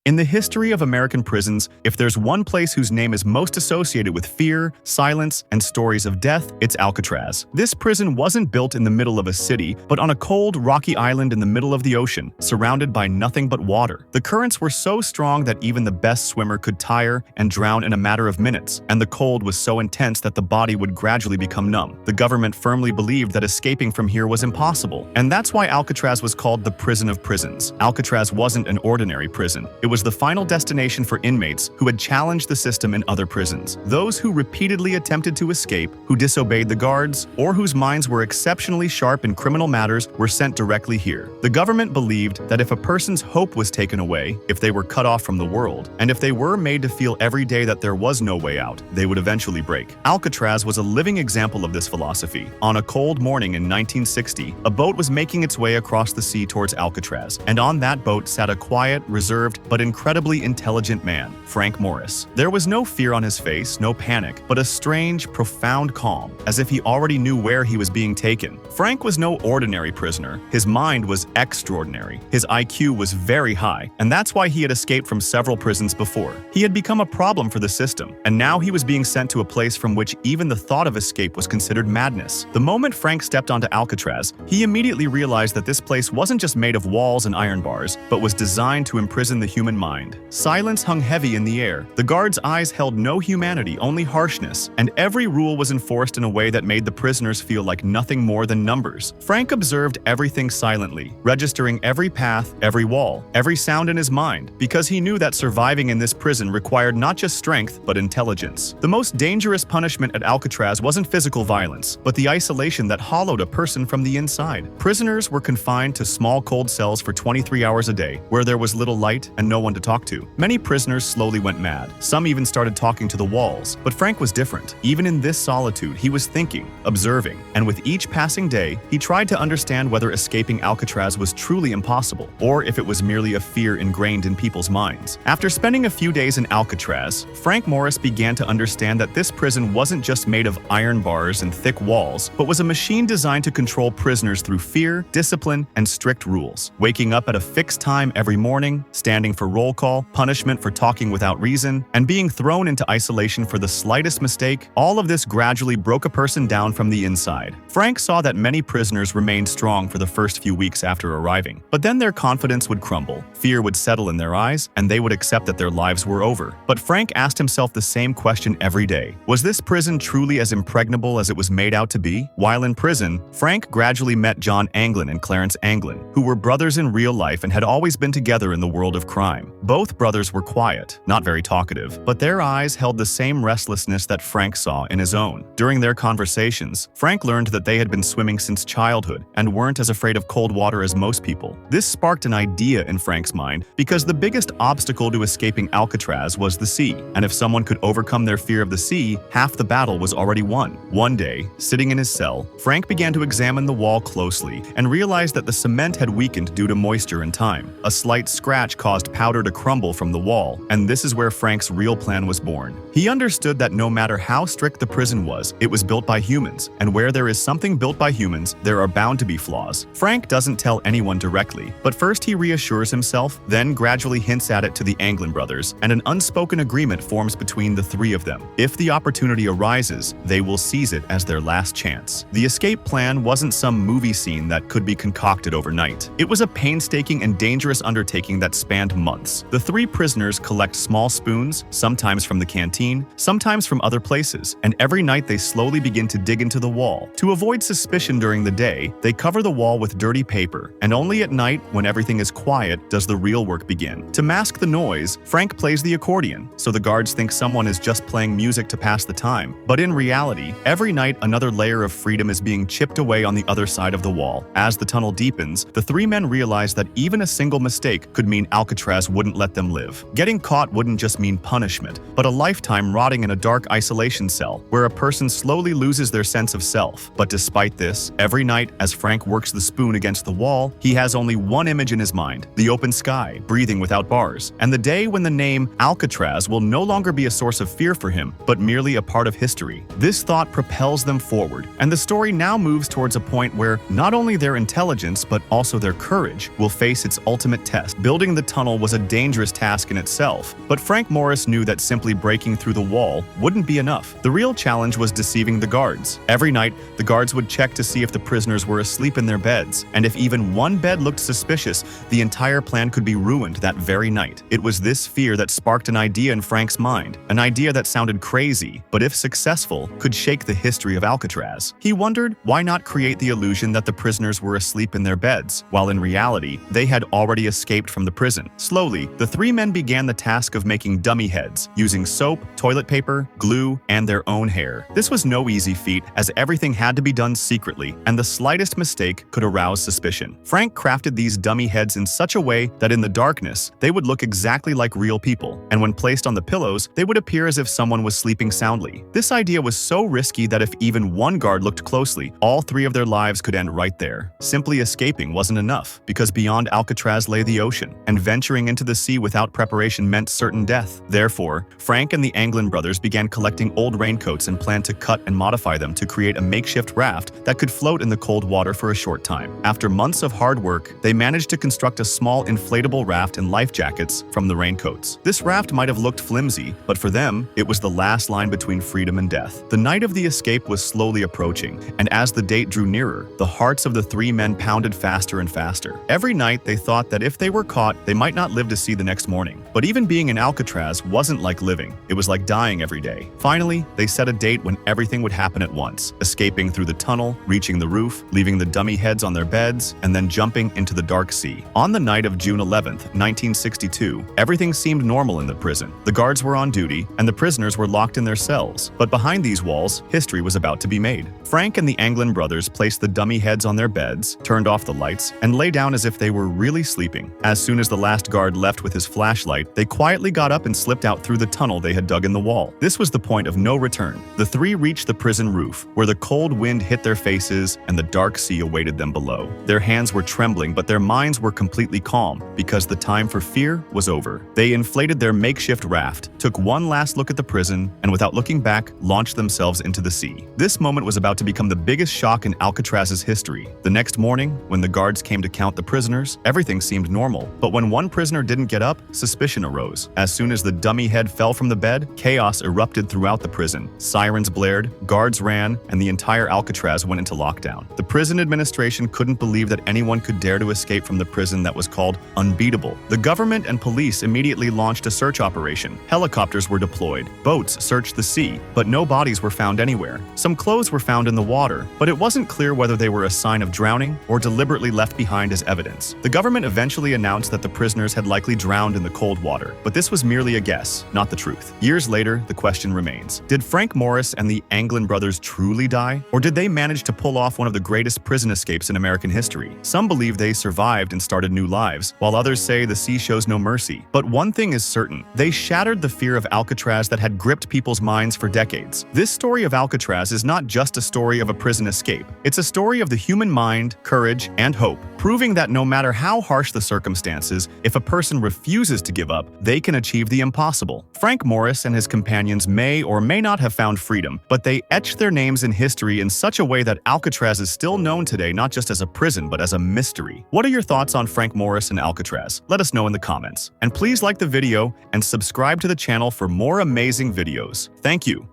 In the history of American prisons, if there's one place whose name is most associated with fear, silence, and stories of death, it's Alcatraz. This prison wasn't built in the middle of a city, but on a cold, rocky island in the middle of the ocean, surrounded by nothing but water. The currents were so strong that even the best swimmer could tire and drown in a matter of minutes, and the cold was so intense that the body would gradually become numb. The government firmly believed that escaping from here was impossible, and that's why Alcatraz was called the prison of prisons. Alcatraz wasn't an ordinary prison. It was the final destination for inmates who had challenged the system in other prisons. Those who repeatedly attempted to escape, who disobeyed the guards, or whose minds were exceptionally sharp in criminal matters were sent directly here. The government believed that if a person's hope was taken away, if they were cut off from the world, and if they were made to feel every day that there was no way out, they would eventually break. Alcatraz was a living example of this philosophy. On a cold morning in 1960, a boat was making its way across the sea towards Alcatraz, and on that boat sat a quiet, reserved, but incredibly intelligent man, Frank Morris. There was no fear on his face, no panic, but a strange, profound calm, as if he already knew where he was being taken. Frank was no ordinary prisoner. His mind was extraordinary. His IQ was very high, and that's why he had escaped from several prisons before. He had become a problem for the system, and now he was being sent to a place from which even the thought of escape was considered madness. The moment Frank stepped onto Alcatraz, he immediately realized that this place wasn't just made of walls and iron bars, but was designed to imprison the human mind. Silence hung heavy in the air. The guards' eyes held no humanity, only harshness, and every rule was enforced in a way that made the prisoners feel like nothing more than numbers. Frank observed everything silently, registering every path, every wall, every sound in his mind, because he knew that surviving in this prison required not just strength, but intelligence. The most dangerous punishment at Alcatraz wasn't physical violence, but the isolation that hollowed a person from the inside. Prisoners were confined to small cold cells for 23 hours a day, where there was little light and no one to talk to. Many prisoners slowly went mad. Some even started talking to the walls. But Frank was different. Even in this solitude, he was thinking, observing, and with each passing day, he tried to understand whether escaping Alcatraz was truly impossible, or if it was merely a fear ingrained in people's minds. After spending a few days in Alcatraz, Frank Morris began to understand that this prison wasn't just made of iron bars and thick walls, but was a machine designed to control prisoners through fear, discipline, and strict rules. Waking up at a fixed time every morning, standing for roll call, punishment for talking without reason, and being thrown into isolation for the slightest mistake, all of this gradually broke a person down from the inside. Frank saw that many prisoners remained strong for the first few weeks after arriving, but then their confidence would crumble, fear would settle in their eyes, and they would accept that their lives were over. But Frank asked himself the same question every day. Was this prison truly as impregnable as it was made out to be? While in prison, Frank gradually met John Anglin and Clarence Anglin, who were brothers in real life and had always been together in the world of crime. Both brothers were quiet, not very talkative, but their eyes held the same restlessness that Frank saw in his own. During their conversations, Frank learned that they had been swimming since childhood and weren't as afraid of cold water as most people. This sparked an idea in Frank's mind because the biggest obstacle to escaping Alcatraz was the sea, and if someone could overcome their fear of the sea, half the battle was already won. One day, sitting in his cell, Frank began to examine the wall closely and realized that the cement had weakened due to moisture and time. A slight scratch caused powder to crumble from the wall, and this is where Frank's real plan was born. He understood that no matter how strict the prison was, it was built by humans, and where there is something built by humans, there are bound to be flaws. Frank doesn't tell anyone directly, but first he reassures himself, then gradually hints at it to the Anglin brothers, and an unspoken agreement forms between the three of them. If the opportunity arises, they will seize it as their last chance. The escape plan wasn't some movie scene that could be concocted overnight. It was a painstaking and dangerous undertaking that spanned months. The three prisoners collect small spoons, sometimes from the canteen, sometimes from other places, and every night they slowly begin to dig into the wall. To avoid suspicion during the day, they cover the wall with dirty paper, and only at night, when everything is quiet, does the real work begin. To mask the noise, Frank plays the accordion, so the guards think someone is just playing music to pass the time. But in reality, every night another layer of freedom is being chipped away on the other side of the wall. As the tunnel deepens, the three men realize that even a single mistake could mean Alcatraz wouldn't let them live. Getting caught wouldn't just mean punishment, but a lifetime rotting in a dark isolation cell, where a person slowly loses their sense of self. But despite this, every night as Frank works the spoon against the wall, he has only one image in his mind: the open sky, breathing without bars, and the day when the name Alcatraz will no longer be a source of fear for him, but merely a part of history. This thought propels them forward, and the story now moves towards a point where not only their intelligence, but also their courage will face its ultimate test. Building the tunnel was was a dangerous task in itself, but Frank Morris knew that simply breaking through the wall wouldn't be enough. The real challenge was deceiving the guards. Every night, the guards would check to see if the prisoners were asleep in their beds, and if even one bed looked suspicious, the entire plan could be ruined that very night. It was this fear that sparked an idea in Frank's mind, an idea that sounded crazy, but if successful, could shake the history of Alcatraz. He wondered, why not create the illusion that the prisoners were asleep in their beds, while in reality, they had already escaped from the prison. Slowly, the three men began the task of making dummy heads, using soap, toilet paper, glue, and their own hair. This was no easy feat, as everything had to be done secretly, and the slightest mistake could arouse suspicion. Frank crafted these dummy heads in such a way that in the darkness, they would look exactly like real people, and when placed on the pillows, they would appear as if someone was sleeping soundly. This idea was so risky that if even one guard looked closely, all three of their lives could end right there. Simply escaping wasn't enough, because beyond Alcatraz lay the ocean, and venturing into the sea without preparation meant certain death. Therefore, Frank and the Anglin brothers began collecting old raincoats and planned to cut and modify them to create a makeshift raft that could float in the cold water for a short time. After months of hard work, they managed to construct a small inflatable raft and life jackets from the raincoats. This raft might have looked flimsy, but for them, it was the last line between freedom and death. The night of the escape was slowly approaching, and as the date drew nearer, the hearts of the three men pounded faster and faster. Every night, they thought that if they were caught, they might not live to see the next morning. But even being in Alcatraz wasn't like living. It was like dying every day. Finally, they set a date when everything would happen at once, escaping through the tunnel, reaching the roof, leaving the dummy heads on their beds, and then jumping into the dark sea. On the night of June 11th, 1962, everything seemed normal in the prison. The guards were on duty, and the prisoners were locked in their cells. But behind these walls, history was about to be made. Frank and the Anglin brothers placed the dummy heads on their beds, turned off the lights, and lay down as if they were really sleeping. As soon as the last guard left with his flashlight, they quietly got up and slipped out through the tunnel they had dug in the wall. This was the point of no return. The three reached the prison roof, where the cold wind hit their faces and the dark sea awaited them below. Their hands were trembling, but their minds were completely calm, because the time for fear was over. They inflated their makeshift raft, took one last look at the prison, and without looking back, launched themselves into the sea. This moment was about to become the biggest shock in Alcatraz's history. The next morning, when the guards came to count the prisoners, everything seemed normal. But when one prisoner didn't get up, suspicion arose. As soon as the dummy head fell from the bed, chaos erupted throughout the prison. Sirens blared, guards ran, and the entire Alcatraz went into lockdown. The prison administration couldn't believe that anyone could dare to escape from the prison that was called unbeatable. The government and police immediately launched a search operation. Helicopters were deployed, boats searched the sea, but no bodies were found anywhere. Some clothes were found in the water, but it wasn't clear whether they were a sign of drowning or deliberately left behind as evidence. The government eventually announced that the prisoners had likely drowned in the cold water, but this was merely a guess, not the truth. Years later, the question remains: did Frank Morris and the Anglin brothers truly die, or did they manage to pull off one of the greatest prison escapes in American history? Some believe they survived and started new lives, while others say the sea shows no mercy. But one thing is certain: they shattered the fear of Alcatraz that had gripped people's minds for decades. This story of Alcatraz is not just a story of a prison escape. It's a story of the human mind, courage, and hope, proving that no matter how harsh the circumstances, if a person refuses to give up, they can achieve the impossible. Frank Morris and his companions may or may not have found freedom, but they etched their names in history in such a way that Alcatraz is still known today not just as a prison, but as a mystery. What are your thoughts on Frank Morris and Alcatraz? Let us know in the comments. And please like the video and subscribe to the channel for more amazing videos. Thank you.